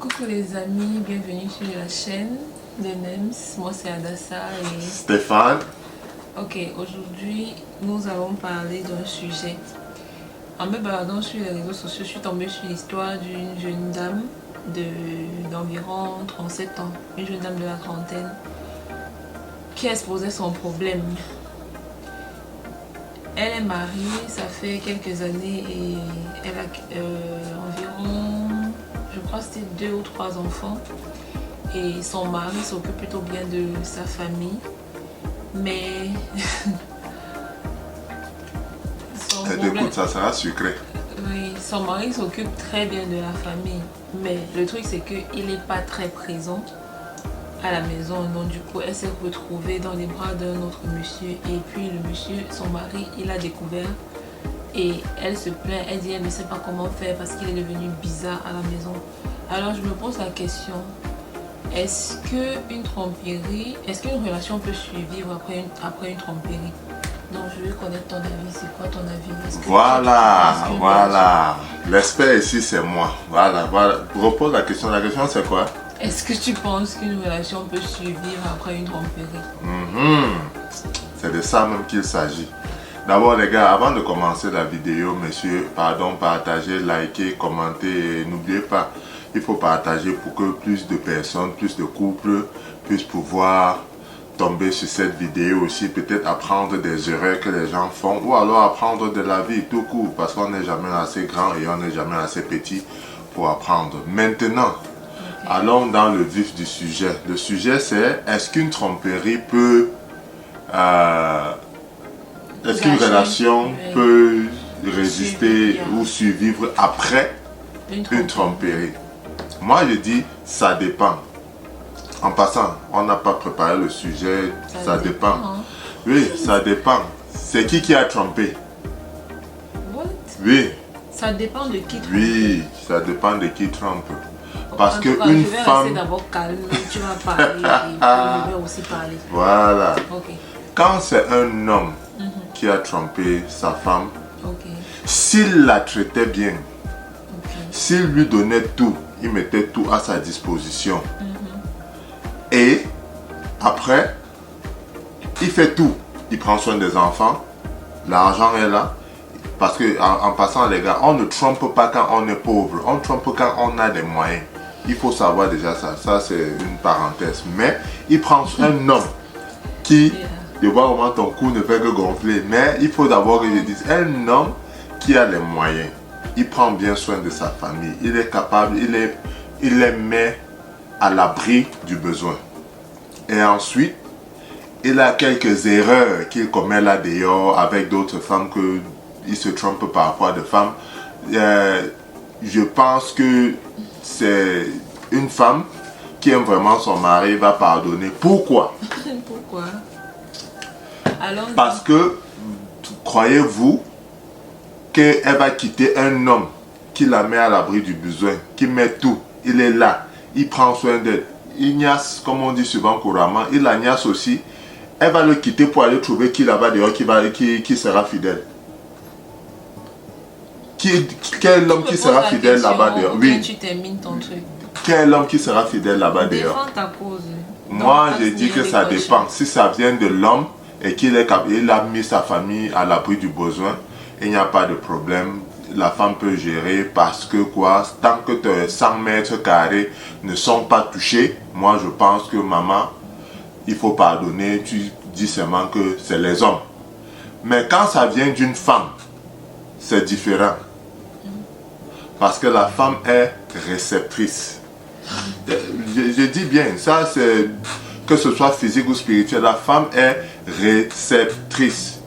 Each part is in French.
Coucou les amis, bienvenue sur la chaîne de NEMS. Moi c'est Adassa et Stéphane. Ok, aujourd'hui nous allons parler d'un sujet. En me baladant sur les réseaux sociaux, je suis tombée sur l'histoire d'une jeune dame d'environ 37 ans, une jeune dame de la trentaine, qui exposait son problème. Elle est mariée, ça fait quelques années et elle a environ, je crois que c'était 2 ou 3 enfants. Et son mari s'occupe plutôt bien de sa famille. Mais... Écoute, ça sera sucré. Oui, son mari s'occupe très bien de la famille. Mais le truc c'est qu'il n'est pas très présent à la maison. Donc du coup, elle s'est retrouvée dans les bras d'un autre monsieur. Et puis le monsieur, son mari, il a découvert. Et elle se plaint, elle dit elle ne sait pas comment faire parce qu'il est devenu bizarre à la maison. Alors je me pose la question, est-ce qu'une tromperie, est-ce qu'une relation peut survivre après une tromperie? Donc je veux connaître ton avis, c'est quoi ton avis? Voilà. L'expert ici c'est moi. Voilà. Repose la question c'est quoi? Est-ce que tu penses qu'une relation peut survivre après une tromperie? C'est de ça même qu'il s'agit. D'abord les gars, avant de commencer la vidéo, messieurs, partagez, likez, commentez et n'oubliez pas, il faut partager pour que plus de personnes, plus de couples puissent pouvoir tomber sur cette vidéo aussi, peut-être apprendre des erreurs que les gens font ou alors apprendre de la vie tout court parce qu'on n'est jamais assez grand et on n'est jamais assez petit pour apprendre. Maintenant, allons dans le vif du sujet. Le sujet c'est, est-ce qu'une tromperie peut... est-ce qu'une relation peut résister ou survivre après une tromperie? Moi je dis ça dépend. En passant, on n'a pas préparé le sujet, ça dépend. Hein? Oui, ça dépend. C'est qui a trompé? What? Oui. Ça dépend de qui trompe. Oui, ça dépend de qui trompe. Parce que une une femme... Je vais femme... rester d'abord calme, tu vas parler et je vais aussi parler. Voilà. Ok. Quand c'est un homme qui a trompé sa femme, Ok. s'il la traitait bien, s'il lui donnait tout, il mettait tout à sa disposition. Et après, il fait tout. Il prend soin des enfants, l'argent est là. Parce que en passant les gars, on ne trompe pas quand on est pauvre, on trompe quand on a des moyens. Il faut savoir déjà ça, ça c'est une parenthèse. Mais il prend un homme qui, je vois comment ton cou ne fait que gonfler, mais il faut d'abord que je dise, un homme qui a les moyens, il prend bien soin de sa famille, il est capable, il les met à l'abri du besoin. Et ensuite, il a quelques erreurs qu'il commet là dehors avec d'autres femmes que il se trompe parfois de femmes. Je pense que c'est une femme qui aime vraiment son mari va pardonner. Pourquoi? Pourquoi? Alors, parce que croyez-vous qu'elle va quitter un homme qui la met à l'abri du besoin, qui met tout, il est là, il prend soin d'elle, il niasse, comme on dit souvent couramment, il la niasse aussi. Elle va le quitter pour aller trouver qui là-bas dehors qui sera fidèle. Quel homme qui sera fidèle là-bas dehors? Oui. Tu termines ton truc. Quel homme qui sera fidèle là-bas dehors? Défends ta cause. Moi, je dis que ça dépend. Si ça vient de l'homme et qu'il a mis sa famille à l'abri du besoin, il n'y a pas de problème. La femme peut gérer parce que quoi, tant que tes 100 mètres carrés ne sont pas touchés, moi je pense que maman, il faut pardonner. Tu dis seulement que c'est les hommes. Mais quand ça vient d'une femme, c'est différent. Parce que la femme est réceptrice. Je dis bien, ça c'est, que ce soit physique ou spirituel, la femme est réceptrice.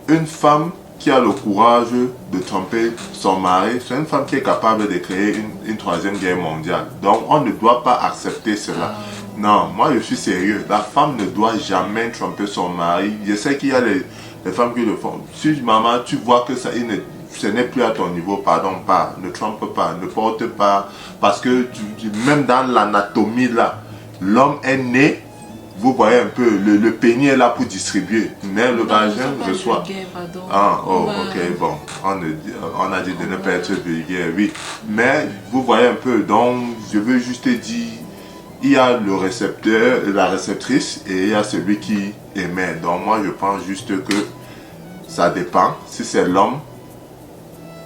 Une femme qui a le courage de tromper son mari, c'est une femme qui est capable de créer une troisième guerre mondiale. Donc on ne doit pas accepter cela. Non, moi je suis sérieux. La femme ne doit jamais tromper son mari. Je sais qu'il y a les femmes qui le font. Si maman, tu vois que ça, ce n'est plus à ton niveau, pardon, pas, ne trompe pas, ne porte pas. Parce que même dans l'anatomie là, l'homme est né vous voyez un peu, le pénis est là pour distribuer, mais le vagin reçoit. Ah, oh, ok, bon, on a dit de ne pas être vulgaire, oui. Mais vous voyez un peu, donc je veux juste dire, il y a le récepteur, la réceptrice, et il y a celui qui émet. Donc moi je pense juste que ça dépend. Si c'est l'homme,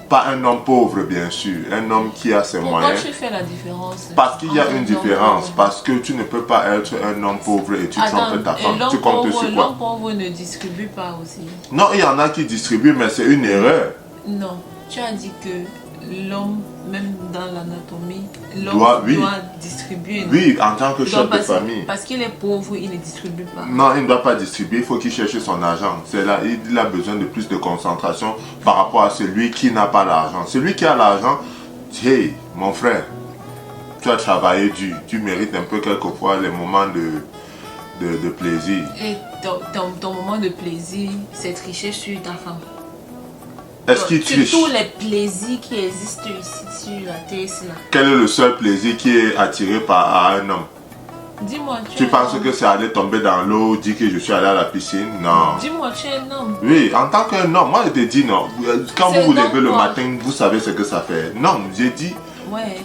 pas un homme pauvre bien sûr, un homme qui a ses moyens. Pourquoi tu fais la différence? Parce qu'il y a une différence, parce que tu ne peux pas être un homme pauvre et tu trompes ta femme. Tu comptes sur quoi? L'homme pauvre ne distribue pas aussi. Non, il y en a qui distribuent, mais c'est une erreur. Non, tu as dit que l'homme, même dans l'anatomie, l'homme doit distribuer. Oui, en tant que chef de famille. Parce qu'il est pauvre, il ne distribue pas. Non, il ne doit pas distribuer, il faut qu'il cherche son argent. C'est là, il a besoin de plus de concentration par rapport à celui qui n'a pas l'argent. Celui qui a l'argent, hey, mon frère, tu as travaillé dur, tu mérites un peu quelquefois les moments de plaisir. Et ton moment de plaisir, c'est tricher sur ta femme. Est-ce qu'il triche? Tous les plaisirs qui existent ici sur la terre, là. Quel est le seul plaisir qui est attiré par un homme? Dis-moi, tu penses que c'est aller tomber dans l'eau, dire que je suis allé à la piscine? Non. Dis-moi, tu es un homme. Oui, en tant qu'un homme, moi je te dis non. Quand vous vous levez le matin, vous savez ce que ça fait. Non, j'ai dit, ouais.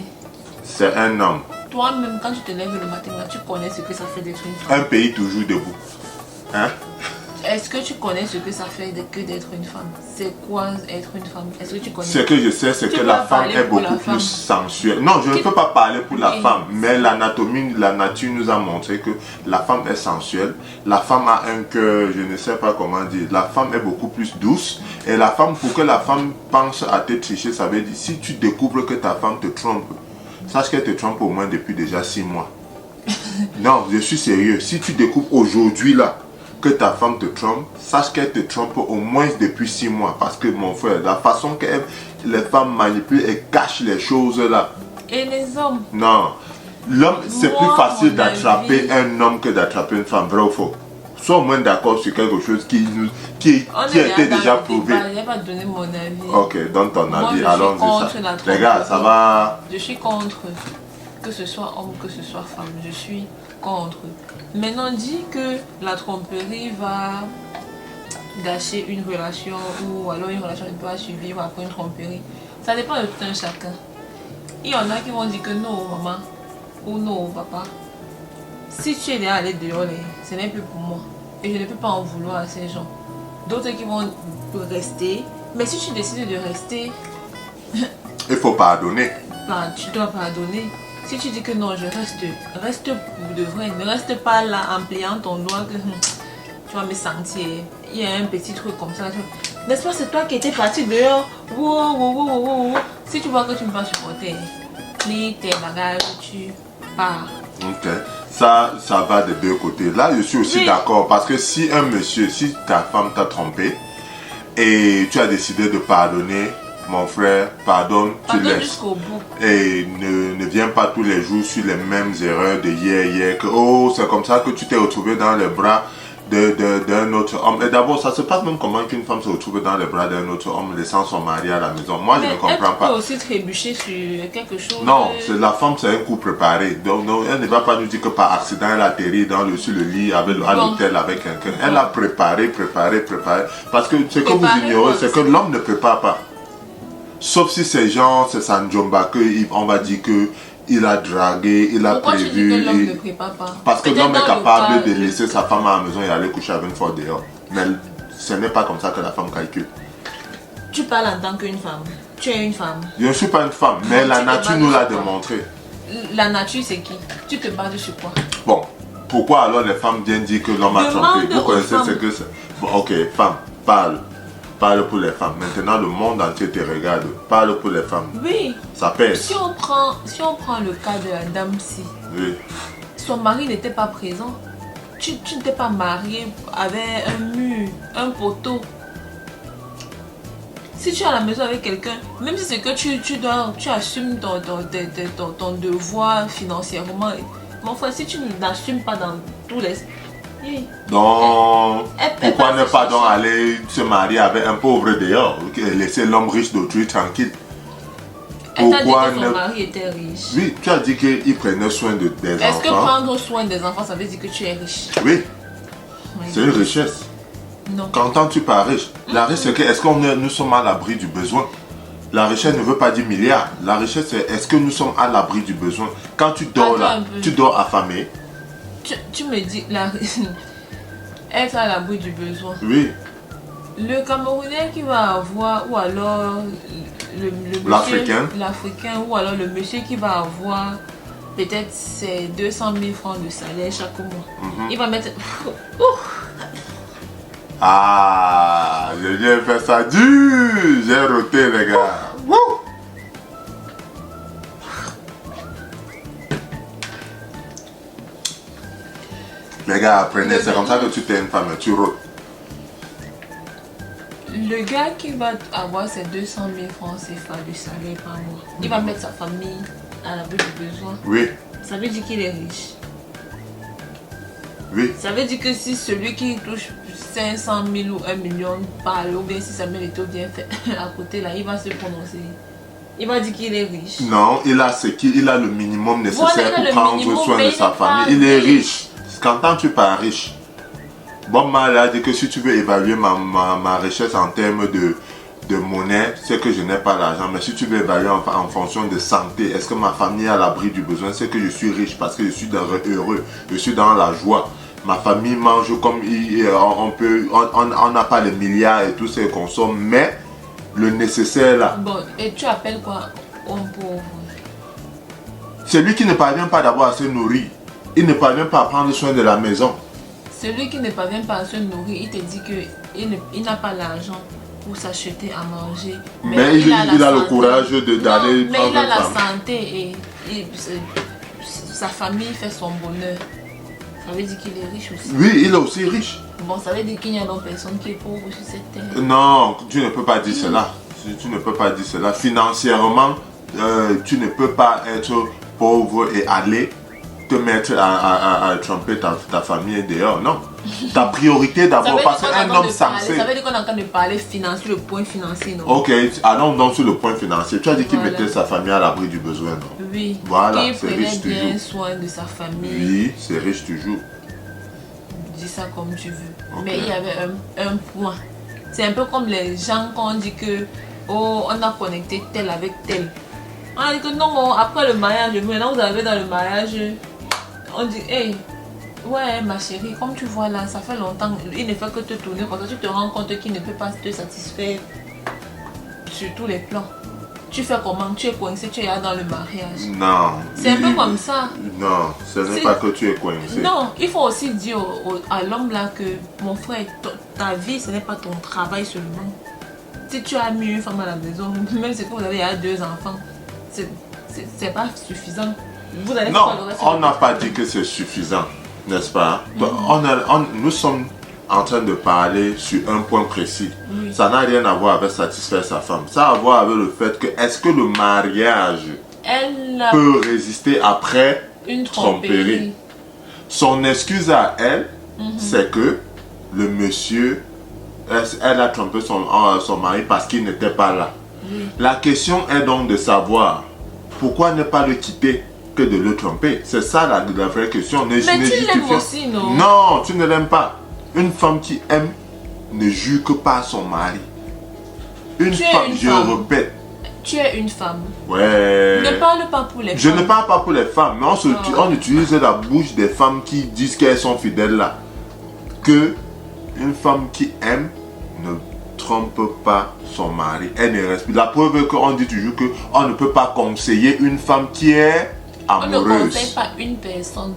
C'est un homme. Toi-même, quand tu te lèves le matin, là, tu connais ce que ça fait d'être une femme. Un pays toujours debout. Hein? Est-ce que tu connais ce que ça fait que d'être une femme? C'est quoi être une femme? Est-ce que tu connais? Ce que je sais, c'est que la femme est beaucoup plus sensuelle. Non, je ne peux pas parler pour la femme, mais l'anatomie, la nature nous a montré que la femme est sensuelle. La femme a un cœur, je ne sais pas comment dire. La femme est beaucoup plus douce. Et la femme, pour que la femme pense à te tricher, ça veut dire, si tu découvres que ta femme te trompe, sache qu'elle te trompe au moins depuis déjà 6 mois. Non, je suis sérieux. Si tu découvres aujourd'hui là, que ta femme te trompe, sache qu'elle te trompe au moins depuis 6 mois. Parce que mon frère, la façon que les femmes manipulent et cachent les choses là. Et les hommes? Non. L'homme, c'est plus facile d'attraper un homme que d'attraper une femme. Vrai ou faux? Sois au moins d'accord sur quelque chose qui a été déjà prouvé. Je n'ai pas donné mon avis. Ok, donne ton avis. Alors, les gars, ça va. Je suis contre. Que ce soit homme, que ce soit femme. Je suis contre. Maintenant, dit que la tromperie va gâcher une relation ou alors une relation ne peut pas survivre après une tromperie. Ça dépend de tout un chacun. Il y en a qui vont dire que non, maman, ou non, papa. Si tu es déjà allé dehors, ce n'est plus pour moi. Et je ne peux pas en vouloir à ces gens. D'autres qui vont rester. Mais si tu décides de rester... Il faut pardonner. Ben, tu dois pardonner. Si tu dis que non, je reste pour de vrai. Ne reste pas là en pliant ton doigt que tu vas me sentir. Il y a un petit truc comme ça. N'est-ce pas, c'est toi qui étais parti dehors. Wow. Si tu vois que tu ne peux pas supporter, plie tes bagages, tu pars. Ok. Ça va des deux côtés. Là, je suis aussi d'accord. Parce que si un monsieur, si ta femme t'a trompé et tu as décidé de pardonner, mon frère, pardonne, tu laisses. Jusqu'au bout. Et ne viens pas tous les jours sur les mêmes erreurs de hier. Que, oh, c'est comme ça que tu t'es retrouvé dans les bras d'un autre homme. Et d'abord, ça se passe même comment qu'une femme se retrouve dans les bras d'un autre homme laissant son mari à la maison. Moi, je ne comprends pas. Elle peut aussi trébucher sur quelque chose. Non, la femme, c'est un coup préparé. Donc, elle ne va pas nous dire que par accident, elle atterrit sur le lit à l'hôtel avec quelqu'un. Elle a préparé. Parce que ce que vous ignorez, c'est que l'homme ne prépare pas. Sauf si ces gens, c'est Sanjomba, on va dire que il a dragué, il a Pourquoi prévu. Tu dis que l'homme ne prépare pas? Parce que l'homme est capable de laisser sa femme à la maison et aller coucher avec une fois dehors. Mais ce n'est pas comme ça que la femme calcule. Tu parles en tant qu'une femme. Tu es une femme. Je ne suis pas une femme, mais la nature nous l'a démontré. La nature, c'est qui? Tu te bases sur quoi? Bon, pourquoi alors les femmes viennent dire que l'homme a trompé? Vous connaissez ce que c'est? Bon, ok, femme, parle. Parle pour les femmes. Maintenant, le monde entier te regarde. Parle pour les femmes. Oui. Ça pèse. Si on prend le cas de la dame-ci, oui. Son mari n'était pas présent. Tu ne t'es pas marié avec un mur, un poteau. Si tu es à la maison avec quelqu'un, même si c'est que tu assumes ton devoir financièrement, mon frère, si tu n'assumes pas dans tous les... Donc, pourquoi ne pas donc aller se marier avec un pauvre dehors, laisser l'homme riche d'autrui tranquille? Elle t'a dit Pourquoi que son ne... mari était riche. Oui, tu as dit qu'il prenait soin des enfants. Est-ce que prendre soin des enfants, ça veut dire que tu es riche? Oui, Oui. c'est une richesse. Non. Qu'entends-tu par riche? La richesse, c'est que est-ce que nous sommes à l'abri du besoin? La richesse ne veut pas dire milliard. La richesse, c'est est-ce que nous sommes à l'abri du besoin? Quand tu dors Attends là, un peu. tu dors affamé. Tu me dis, être à l'abri du besoin. Oui, Le Camerounais qui va avoir, ou alors le monsieur, l'Africain, ou alors le monsieur qui va avoir peut-être ses 200 000 francs de salaire chaque mois. Il va mettre... ah, j'ai bien fait ça dur. J'ai roté, les gars. Wouh! Les gars, apprenez, c'est comme ça que tu t'es une femme, tu rotes. Le gars qui va avoir ses 200 000 francs CFA de salaire par mois, il va mettre sa famille à l'abri du besoin. Oui, Ça veut dire qu'il est riche. oui. Ça veut dire que si celui qui touche 500 000 ou 1 million parle, ou bien si Samuel Eto'o bien fait à côté là, il va se prononcer. Il va dire qu'il est riche. Non, il a le minimum nécessaire Voilà, il a pour le prendre minimum, soin mais de il sa n'est famille. pas Il est riche. riche. Qu'entends-tu par riche? Bob Marley a dit que si tu veux évaluer ma richesse en termes de monnaie, c'est que je n'ai pas l'argent. Mais si tu veux évaluer en fonction de santé, est-ce que ma famille est à l'abri du besoin? C'est que je suis riche parce que je suis heureux, je suis dans la joie. Ma famille mange comme on n'a pas les milliards et tout ce qu'on consomme, mais le nécessaire là. Bon, et tu appelles quoi homme pauvre? Celui qui ne parvient pas d'abord à se nourrir, il ne parvient pas à prendre soin de la maison. Celui qui ne parvient pas à se nourrir, il te dit qu'il n'a pas l'argent pour s'acheter à manger. Mais il a le santé. courage d'aller Non, mais prendre il a une la femme. santé et sa famille fait son bonheur. Ça veut dire qu'il est riche aussi. Oui, il est aussi riche. Bon, ça veut dire qu'il n'y a donc personne qui est pauvre sur cette terre. Non, tu ne peux pas dire cela. Tu ne peux pas dire cela. Financièrement, tu ne peux pas être pauvre et aller te mettre à tromper ta famille dehors. Non. Ta priorité d'abord, parce qu'un homme sensé. Ça veut dire qu'on est en train de parler financier, le point financier, non? Ok, allons donc sur le point financier. Tu as dit qu'il Voilà. mettait sa famille à l'abri du besoin, non? Oui. Voilà, Il c'est prenait riche bien toujours. soin de sa famille. Oui, c'est riche toujours. Dis ça comme tu veux. Ok. Mais il y avait un point. C'est un peu comme les gens quand on dit que oh, on a connecté tel avec tel. On a dit que non, après le mariage, maintenant vous avez dans le mariage, on dit hey, ouais ma chérie, comme tu vois là, ça fait longtemps, il ne fait que te tourner comme ça, tu te rends compte qu'il ne peut pas te satisfaire sur tous les plans. Tu fais comment? Tu es coincé, tu es là dans le mariage. Non. C'est un peu comme ça. Non, ce n'est C'est- pas que tu es coincé. Non, il faut aussi dire à l'homme là que mon frère, ta vie ce n'est pas ton travail seulement. Si tu as mis une femme à la maison, même si vous avez déjà 2 enfants, c'est pas suffisant. Vous allez Non, faire le reste on de n'a votre pas vie. dit que c'est suffisant, n'est-ce pas? Nous sommes en train de parler sur un point précis. Oui. Ça n'a rien à voir avec satisfaire sa femme. Ça a à voir avec le fait que est-ce que le mariage Elle a peut résister après une tromperie? tromperie. Son excuse à elle, c'est que le monsieur, elle a trompé son mari parce qu'il n'était pas là. La question est donc de savoir pourquoi ne pas le quitter que de le tromper. C'est ça la vraie question. Mais tu l'aimes aussi, non? Non, tu ne l'aimes pas. Une femme qui aime ne juge que par son mari. Une Tu es femme, une je femme. répète. Tu es une femme. Ouais. Ne parle pas pour les Je femmes. ne parle pas pour les femmes, mais Non. on utilise la bouche des femmes qui disent qu'elles sont fidèles là. Que une femme qui aime ne trompe pas son mari. Elle ne respecte. La preuve est qu'on dit toujours qu'on ne peut pas conseiller une femme qui est On ne amoureuse. conseille pas une personne.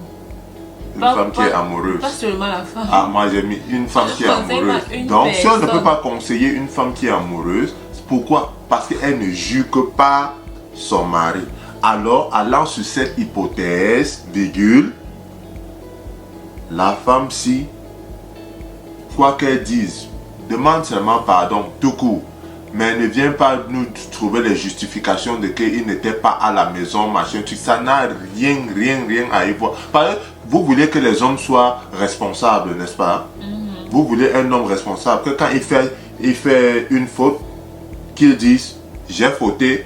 Une femme qui est amoureuse. Pas seulement la femme. Ah, moi j'ai mis une femme qui est On conseille amoureuse. pas une Donc si on ne peut personne. pas conseiller une femme qui est amoureuse, pourquoi? Parce qu'elle ne juge que pas son mari. Alors, allant sur cette hypothèse, virgule, la femme si, quoi qu'elle dise, demande seulement pardon, tout court. Mais ne viens pas nous trouver les justifications de qu'il n'était pas à la maison, machin, tout ça n'a rien à y voir. Parce que vous voulez que les hommes soient responsables, n'est-ce pas? Vous voulez un homme responsable, que quand il fait une faute, qu'il dise, j'ai fauté,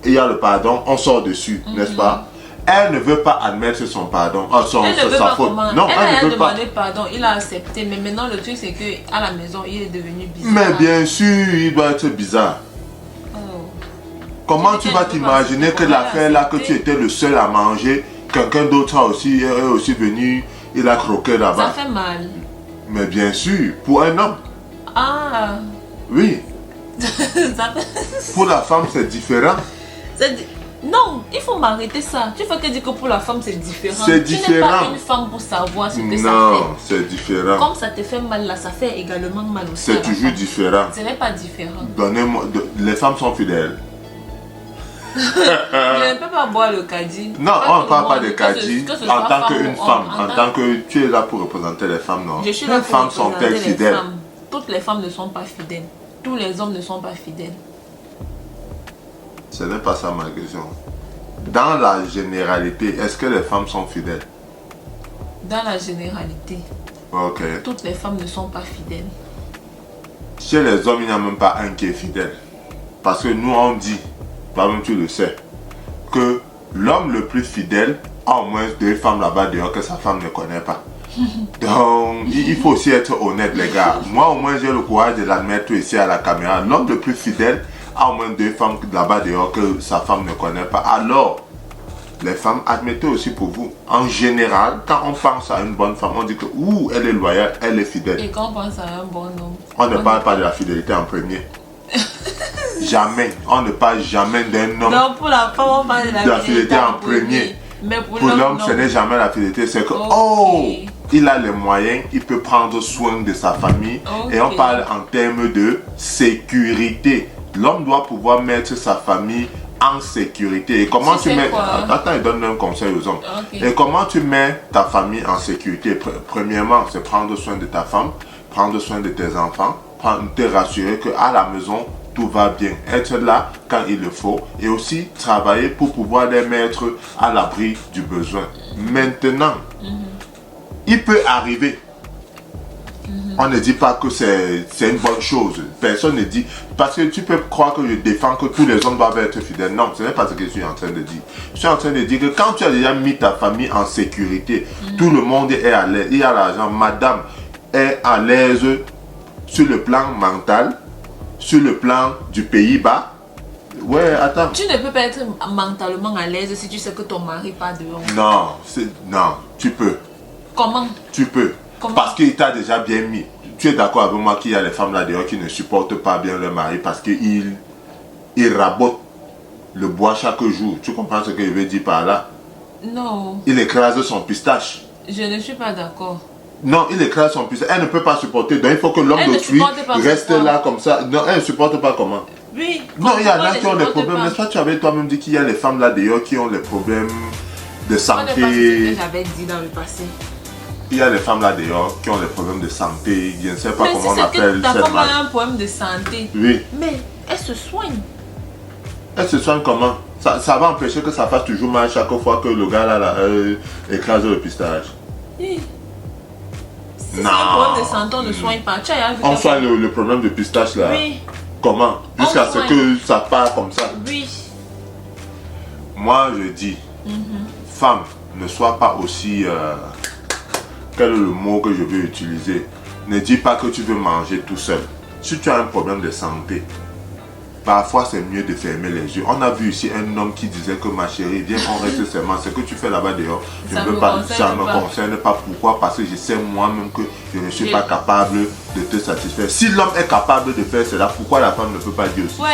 il y a le pardon, on sort dessus, n'est-ce pas? Elle ne veut pas admettre son pardon, elle ne veut sa pas faute. comment. Non, elle elle a ne veut pas. demandé pardon, il a accepté. Mais maintenant, le truc, c'est qu'à la maison, il est devenu bizarre. Mais bien sûr, il doit être bizarre. Oh. Comment tu vas t'imaginer que l'affaire là, que tu étais le seul à manger, quelqu'un d'autre est aussi venu, il a croqué Ça là-bas. fait mal. Mais bien sûr, pour un homme, Ah. oui. Ça fait... Pour la femme, c'est différent. Non, il faut m'arrêter ça. Tu fais que dire que pour la femme, c'est différent. C'est Tu n'es différent. pas une femme pour savoir ce que ça Non, fait. c'est différent. Comme ça te fait mal là, ça fait également mal aussi. C'est toujours différent. Ce n'est pas différent. Donnez-moi, les femmes sont fidèles. Je ne peux pas boire le caddie. Non, Pas on tout ne parle le pas monde, de que ce caddie soit en tant qu'une ou femme, homme, en tant que tu es là pour représenter les femmes, non? Je suis là Les pour femmes représenter sont-elles les fidèles? femmes. Toutes les femmes ne sont pas fidèles. Tous les hommes ne sont pas fidèles. Ce n'est pas ça ma question. Dans la généralité, est-ce que les femmes sont fidèles? Dans la généralité, Ok. toutes les femmes ne sont pas fidèles. Chez les hommes, il n'y a même pas un qui est fidèle. Parce que nous, on dit, toi-même tu le sais, que l'homme le plus fidèle a au moins 2 femmes là-bas dehors que sa femme ne connaît pas. Donc, il faut aussi être honnête, les gars. Moi, au moins, j'ai le courage de l'admettre ici à la caméra. L'homme le plus fidèle a au moins 2 femmes là-bas dehors que sa femme ne connaît pas. Alors, les femmes, admettez aussi pour vous. En général, quand on pense à une bonne femme, on dit que ouh, elle est loyale, elle est fidèle. Et quand on pense à un bon homme, On ne parle pas de la fidélité en premier. Jamais. On ne parle jamais d'un homme. non, pour la femme, on parle de la fidélité en premier. Mais Pour l'homme, ce n'est jamais la fidélité. C'est que, oh, il a les moyens, il peut prendre soin de sa famille. Et on parle en termes de sécurité. L'homme doit pouvoir mettre sa famille en sécurité. Et comment tu mets... Attends, il donne un conseil aux hommes. Et comment tu mets ta famille en sécurité? Premièrement, c'est prendre soin de ta femme, prendre soin de tes enfants, te rassurer qu'à la maison, tout va bien. Être là quand il le faut. Et aussi travailler pour pouvoir les mettre à l'abri du besoin. Maintenant, il peut arriver. On ne dit pas que c'est une bonne chose. Personne ne dit... Parce que tu peux croire que je défends que tous les hommes doivent être fidèles. Non, ce n'est pas ce que je suis en train de dire. Je suis en train de dire que quand tu as déjà mis ta famille en sécurité, tout le monde est à l'aise. Il y a l'argent. Madame est à l'aise sur le plan mental, sur le plan du Pays-Bas. Ouais, attends. Tu ne peux pas être mentalement à l'aise si tu sais que ton mari part dehors. Non, tu peux. Comment? Tu peux. Comment? Parce qu'il t'a déjà bien mis. Tu es d'accord avec moi qu'il y a les femmes là dehors qui ne supportent pas bien leur mari parce qu'il rabote le bois chaque jour. Tu comprends ce que je veux dire par là? Non. Il écrase son pistache. Je ne suis pas d'accord. Non, il écrase son pistache. Elle ne peut pas supporter. Donc il faut que l'homme d'autrui reste là comme ça. Non, elle ne supporte pas comment? Oui. Non, il y en a qui ont des problèmes. N'est-ce pas? Tu avais toi-même dit qu'il y a les femmes là dehors qui ont les problèmes de santé. Ce que j'avais dit dans le passé. Il y a les femmes là dehors qui ont des problèmes de santé. Je ne sais pas comment on appelle. Mais ta femme a un problème de santé. Oui. Mais elle se soigne. Elle se soigne comment? Ça va empêcher que ça fasse toujours mal chaque fois que le gars là écrase le pistache. Oui. Si non. C'est un problème de santé, on ne soigne pas. Tu as vu on soigne le problème de pistache là. Oui. Comment? Jusqu'à ce que ça part comme ça. Oui. Moi je dis, femme, ne sois pas aussi... quel est le mot que je vais utiliser? Ne dis pas que tu veux manger tout seul. Si tu as un problème de santé, parfois c'est mieux de fermer les yeux. On a vu ici un homme qui disait que ma chérie, viens on reste seulement. Ce que tu fais là-bas dehors, je ne veux pas, ça ne me concerne pas. Pourquoi? Parce que je sais moi-même que je ne suis pas capable de te satisfaire. Si l'homme est capable de faire cela, pourquoi la femme ne peut pas dire aussi cela?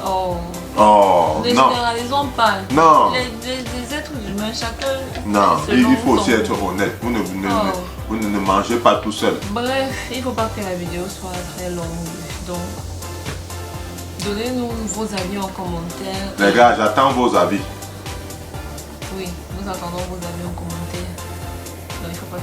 Oh, ne généralisons pas. Non. Les êtres humains, chacun... Non, il faut aussi être honnête. Vous ne mangez pas tout seul. Bref, il ne faut pas que la vidéo soit très longue. Donc, donnez-nous vos avis en commentaire. Les gars, j'attends vos avis. Oui, nous attendons vos avis en commentaire. Non, il ne faut pas...